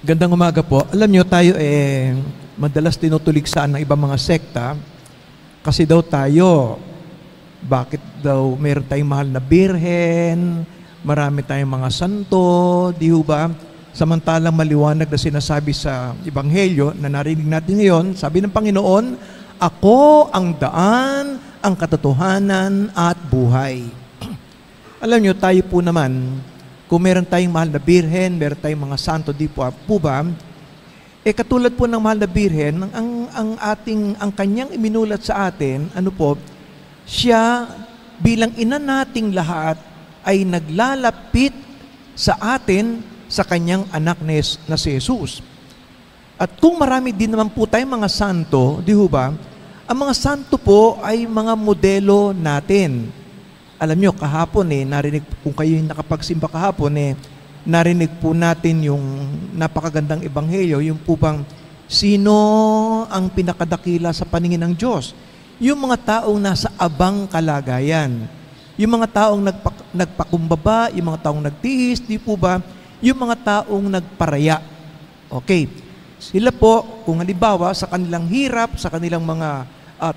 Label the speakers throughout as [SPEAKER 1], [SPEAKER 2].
[SPEAKER 1] Gandang umaga po. Alam nyo, tayo madalas tinutuligsaan ng ibang mga sekta kasi daw tayo, bakit daw meron tayong mahal na birhen, marami tayong mga santo, di ho ba? Samantalang maliwanag na sinasabi sa Ebanghelyo na narinig natin ngayon, sabi ng Panginoon, ako ang daan, ang katotohanan at buhay. Alam nyo, tayo po naman, kung meron tayong mahal na birhen, meron tayong mga santo, di po ba? Katulad po ng mahal na birhen, ang kanyang iminulat sa atin, ano po, siya bilang ina nating lahat ay naglalapit sa atin sa kanyang anak na si Jesus. At kung marami din naman po tayong mga santo, di ho ba? Ang mga santo po ay mga modelo natin. Alam nyo, kahapon narinig, kung kayo yung nakapagsimba kahapon, narinig po natin yung napakagandang ebanghelyo, yung po bang sino ang pinakadakila sa paningin ng Diyos? Yung mga taong nasa abang kalagayan. Yung mga taong nagpakumbaba, yung mga taong nagtiis, di po ba? Yung mga taong nagparaya. Okay. Sila po, kung halimbawa, sa kanilang hirap, sa kanilang mga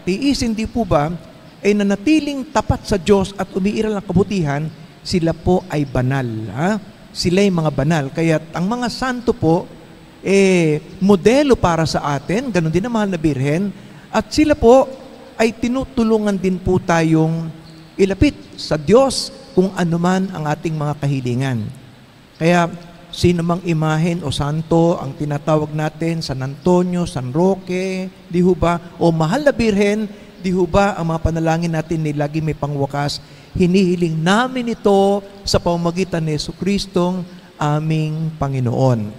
[SPEAKER 1] tiisin, di po ba, ay nanatiling tapat sa Diyos at umiiral ng kabutihan, sila po ay banal. Ha? Sila ay mga banal. Kaya ang mga santo po, modelo para sa atin, ganun din ang mahal na birhen, at sila po ay tinutulungan din po tayong ilapit sa Diyos kung anuman ang ating mga kahilingan. Kaya sino mang imahen o santo ang tinatawag natin, San Antonio, San Roque, di ho ba? O mahal na birhen, di ho ba ang mga panalangin natin ni lagi may pangwakas, hinihiling namin ito sa pamamagitan ni Jesucristong aming Panginoon.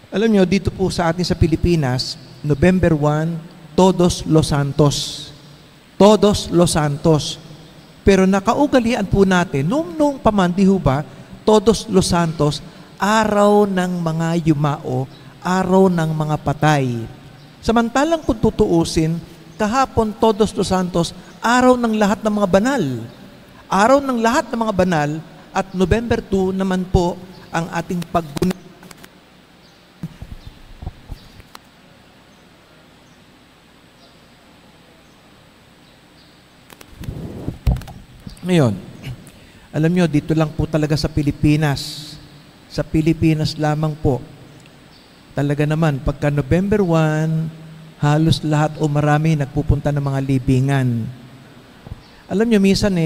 [SPEAKER 1] Alam nyo, dito po sa atin sa Pilipinas, November 1, Todos los Santos. Todos los Santos. Pero nakaugalian po natin, nung paman, di ho ba, Todos los Santos, araw ng mga yumao, araw ng mga patay. Samantalang kung tutuusin, kahapon Todos los Santos, araw ng lahat ng mga banal. Araw ng lahat ng mga banal at November 2 naman po ang ating pagguna. Ngayon, alam nyo, dito lang po talaga sa Pilipinas. Sa Pilipinas lamang po. Talaga naman, pagka November 1, halos lahat o marami nagpupunta ng mga libingan. Alam nyo, minsan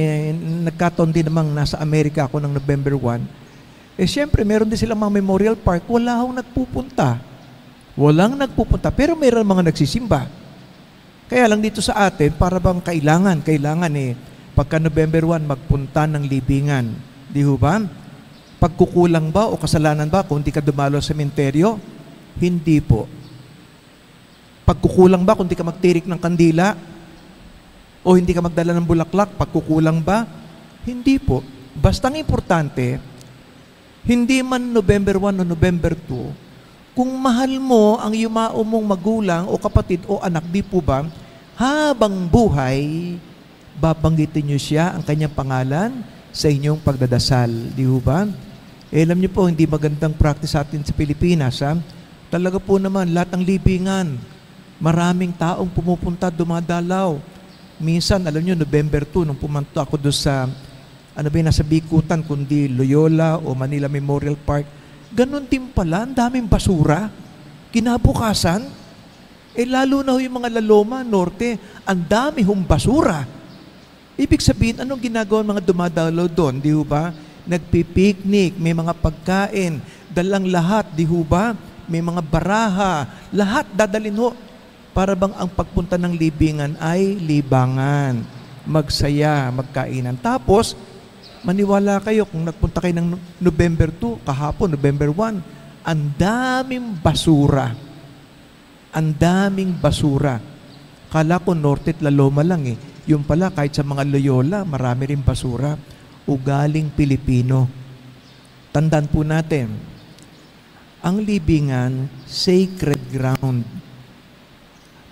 [SPEAKER 1] nagkataon din namang nasa Amerika ako ng November 1. Siyempre, meron din silang mga memorial park. Wala akong nagpupunta. Walang nagpupunta. Pero meron mga nagsisimba. Kaya lang dito sa atin, para bang kailangan pagka November 1, magpunta ng libingan. Di ho ba? Pagkukulang ba o kasalanan ba kung hindi ka dumalo sa sementeryo? Hindi po. Pagkukulang ba kung hindi ka magtirik ng kandila? O hindi ka magdala ng bulaklak? Pagkukulang ba? Hindi po. Basta ang importante, hindi man November 1 o November 2, kung mahal mo ang yumao mong magulang o kapatid o anak, di po ba, habang buhay, babanggitin niyo siya ang kanyang pangalan sa inyong pagdadasal. Di ho ba? Alam niyo po, hindi magandang practice atin sa Pilipinas. Ha? Talaga po naman, lahat ng libingan, maraming taong pumupunta, dumadalaw. Minsan, alam niyo, November 2, nung pumunta ako doon sa, nasa Bikutan, kundi Loyola o Manila Memorial Park, ganun din pala, ang daming basura. Kinabukasan, lalo na yung mga Laloma, Norte, ang dami hong basura. Ibig sabihin, anong ginagawa ng mga dumadalaw doon? Di ho ba? Nagpipiknik, may mga pagkain, dalang lahat, di ho ba? May mga baraha, lahat dadalhin ho. Para bang ang pagpunta ng libingan ay libangan, magsaya, magkainan. Tapos, maniwala kayo, kung nagpunta kayo ng November 2, kahapon, November 1, ang daming basura. Ang daming basura. Kala ko Norte at Laloma lang Yung pala, kahit sa mga Loyola, marami rin basura. Ugaling Pilipino. Tandaan po natin, ang libingan, sacred ground.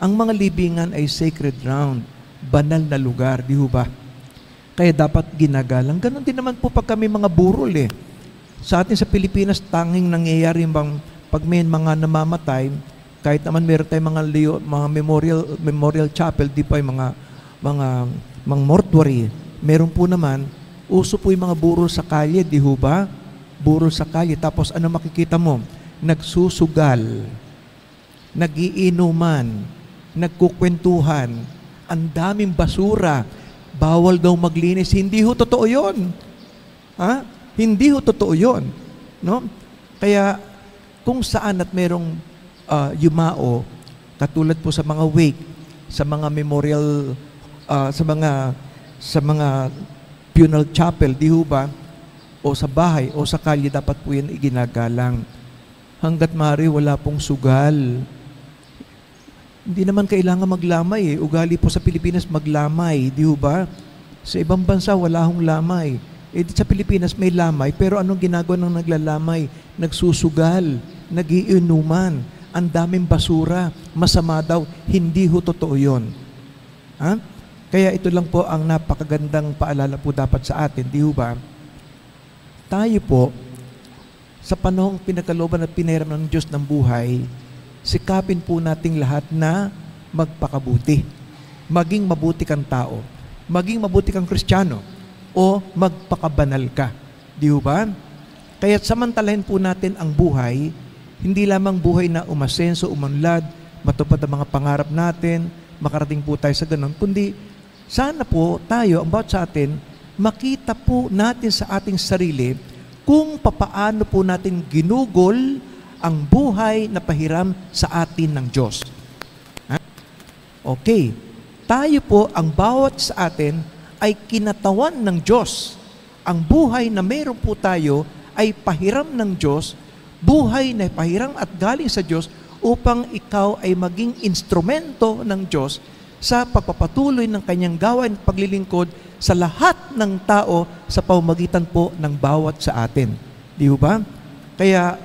[SPEAKER 1] Ang mga libingan ay sacred ground, banal na lugar, di ho ba? Kaya dapat ginagalang. Ganon din naman po pag kami mga burol Sa atin sa Pilipinas, tanging nangyayari bang pag may mga namamatay, kahit naman meron tayong mga memorial chapel, di pa yung mga mortuary, meron po naman, uso po yung mga burol sa kalye, di ho ba? Burol sa kalye. Tapos ano makikita mo? Nagsusugal, nagiinuman, nagkukwentuhan, ang daming basura, bawal daw maglinis. Hindi ho totoo yun. Ha? Hindi ho totoo yun. No? Kaya kung saan at merong yumao, katulad po sa mga wake, sa mga memorial, sa mga funeral chapel, di ho ba? O sa bahay, o sa kalye, dapat po yan iginagalang. Hanggat maaari, wala pong sugal. Hindi naman kailangan maglamay eh. Ugali po sa Pilipinas maglamay, di ho ba? Sa ibang bansa, wala hong lamay. Eh, sa Pilipinas may lamay, pero anong ginagawa ng naglalamay? Nagsusugal, nagiinuman, ang daming basura, masama daw. Hindi ho totoo yun. Ha? Kaya ito lang po ang napakagandang paalala po dapat sa atin, di ho ba? Tayo po, sa panahong pinagkalooban at pinahiram ng Diyos ng buhay, sikapin po nating lahat na magpakabuti. Maging mabuti kang tao. Maging mabuti kang Kristiyano. O magpakabanal ka. Di ho ba? Kaya samantalahin po natin ang buhay, hindi lamang buhay na umasenso, umunlad, matupad ang mga pangarap natin, makarating po tayo sa ganun, kundi sana po tayo, ang bawat sa atin, makita po natin sa ating sarili kung papaano po natin ginugol ang buhay na pahiram sa atin ng Diyos. Ha? Okay. Tayo po, ang bawat sa atin, ay kinatawan ng Diyos. Ang buhay na meron po tayo ay pahiram ng Diyos, buhay na pahiram at galing sa Diyos upang ikaw ay maging instrumento ng Diyos sa pagpapatuloy ng kanyang gawain at paglilingkod sa lahat ng tao sa pamamagitan po ng bawat sa atin. Di ba? Kaya,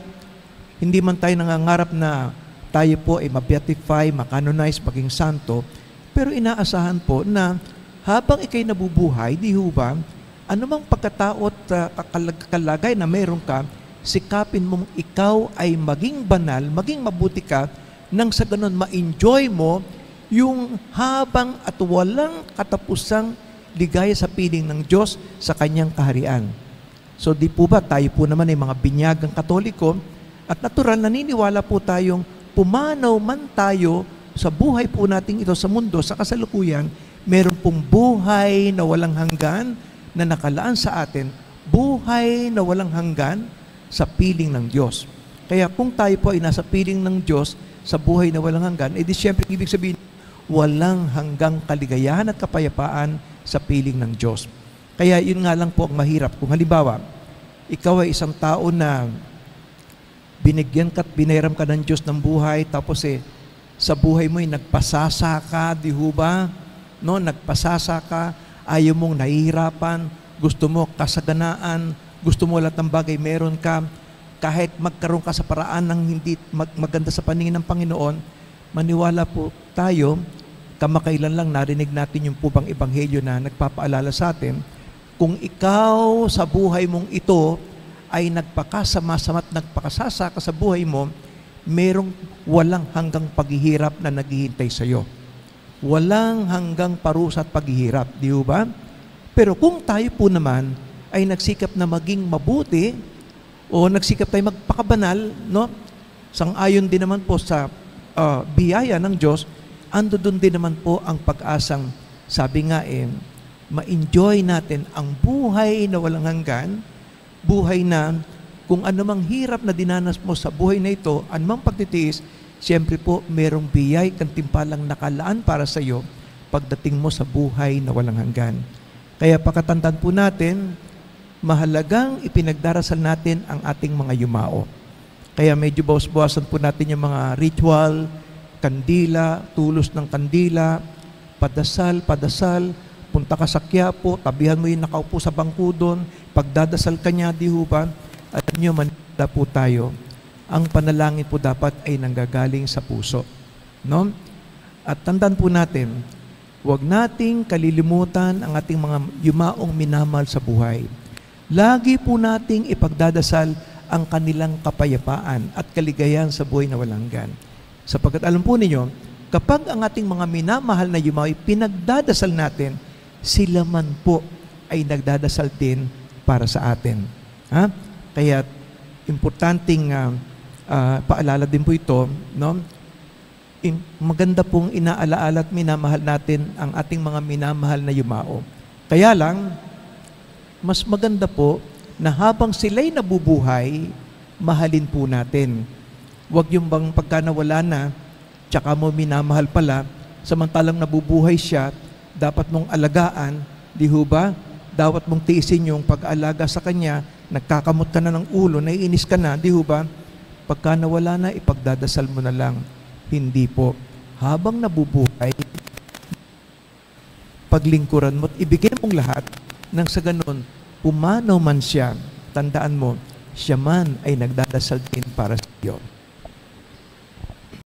[SPEAKER 1] hindi man tayo nangangarap na tayo po ay ma-beatify, ma-canonize, maging santo, pero inaasahan po na habang ikay nabubuhay, di ba, anumang pagkatao at kalagay na meron ka, sikapin mong ikaw ay maging banal, maging mabuti ka, nang sa ganun ma-enjoy mo yung habang at walang katapusang ligaya sa piling ng Diyos sa kanyang kaharian. So di po ba, tayo po naman ay mga binyagang Katoliko, at natural, naniniwala po tayong pumanaw man tayo sa buhay po nating ito sa mundo, sa kasalukuyan, meron pong buhay na walang hanggan na nakalaan sa atin, buhay na walang hanggan sa piling ng Diyos. Kaya kung tayo po ay nasa piling ng Diyos sa buhay na walang hanggan, edi siyempre ibig sabihin, walang hanggang kaligayahan at kapayapaan sa piling ng Diyos. Kaya yun nga lang po ang mahirap. Kung halimbawa, ikaw ay isang tao na binigyan ka at biniram ka ng Diyos ng buhay, tapos sa buhay mo ay nagpasasa ka, di ho ba? No, nagpasasa ka, ayaw mong nahihirapan, gusto mo kasaganaan, gusto mo lahat ng bagay meron ka, kahit magkaroon ka sa paraan ng hindi maganda sa paningin ng Panginoon, maniwala po tayo, kamakailan lang narinig natin yung pubang ebanghelyo na nagpapaalala sa atin, kung ikaw sa buhay mong ito ay nagpakasama-sama at nagpakasasa ka sa buhay mo, merong walang hanggang paghihirap na naghihintay sa iyo. Walang hanggang parusa at paghihirap, di ba? Pero kung tayo po naman ay nagsikap na maging mabuti o nagsikap tayo magpakabanal, no? Sang-ayon din naman po sa biyaya ng Diyos, ando doon din naman po ang pag-asang, sabi nga ma-enjoy natin ang buhay na walang hanggan, buhay na kung anumang hirap na dinanas mo sa buhay na ito, anumang pagtitiis, siyempre po merong biyay kantimpalang nakalaan para sa iyo pagdating mo sa buhay na walang hanggan. Kaya pakatandaan po natin, mahalagang ipinagdarasal natin ang ating mga yumao. Kaya medyo bawas-bawasan po natin yung mga ritual, kandila, tulos ng kandila, padasal, punta ka sa Quiapo, tabihan mo yung nakaupo sa bangko doon, pagdadasal ka niya, di ho ba? At nyo, manila po tayo. Ang panalangin po dapat ay nanggagaling sa puso. No? At tandaan po natin, huwag nating kalilimutan ang ating mga yumaong minamahal sa buhay. Lagi po nating ipagdadasal ang kanilang kapayapaan at kaligayahan sa buhay na walang hanggan. Sapagkat alam po ninyo, kapag ang ating mga minamahal na yumaw ay pinagdadasal natin, sila man po ay nagdadasal din para sa atin. Ha? Kaya importanteng paalala din po ito, no? Maganda pong inaalaala at minamahal natin ang ating mga minamahal na yumao. Kaya lang, mas maganda po na habang sila'y nabubuhay, mahalin po natin. Huwag yung bang pagka nawala na, tsaka mo minamahal pala, samantalang nabubuhay siya, dapat mong alagaan, di ho ba? Dapat mong tiisin yung pag-aalaga sa kanya, nagkakamot ka na ng ulo, naiinis ka na, di ho ba? Pagka nawala na, ipagdadasal mo na lang. Hindi po. Habang nabubuhay, paglingkuran mo at ibigay mong lahat nang sa ganun, pumanaw man siya, tandaan mo, siya man ay nagdadasal din para sa iyo.